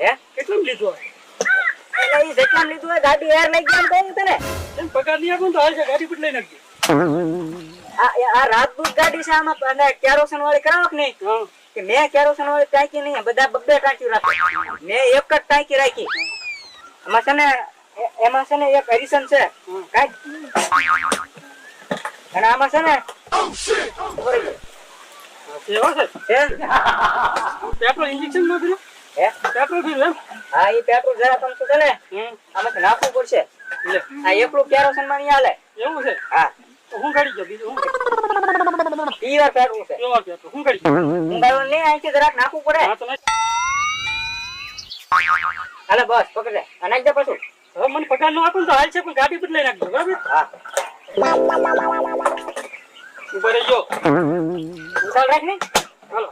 હે કેટલું લીધું એટલે ઈ જેટલા લીધું હોય ગાડી એર લઈ ગયા એમ કહ્યું તને એમ પગાર નહીં આપું તો હાલ છે ગાડી બદલાઈ નાખજે આ રાજદૂત ગાડી છે આમાં અને કેરોસીન વાળી કરાવો કે નહીં હા કે મેં કેરોસીન વાળી ટાંકી નહીં બધા બબ્બે ટાંકી રાખી મેં એક જ ટાંકી રાખી એમાં છે ને એમાં છે ને એક હરીસન છે કાંઈ અને આમાં છે ને એવો છે હે પેટ્રોલ ઇન્જેક્શન માં કર્યું હે પેટ્રોલ કર્યું એમ હા ઈ પેટ્રોલ જરા તમને છે ને આમાં નાખવું પડશે લે આ એકલું કેરોસીન માં નહીં હાલે એવું છે હા તો હું ગાડી ગયો બીજું હું ઈ પેટ્રોલ છે કેવા પેટ્રોલ હું ગાડી ગયો હું ગાયો નહીં અહીંથી જરાક નાખવું પડે હા તો હાલે બસ પકડે અને નાખ દે પાછું હવે મને પગાર નો આપું તો હાલ છે પણ ગાડી બદલાઈ નાખજો બરાબર હા ઉભા રહી ગયો ઉતાળ રાખ ને હાલો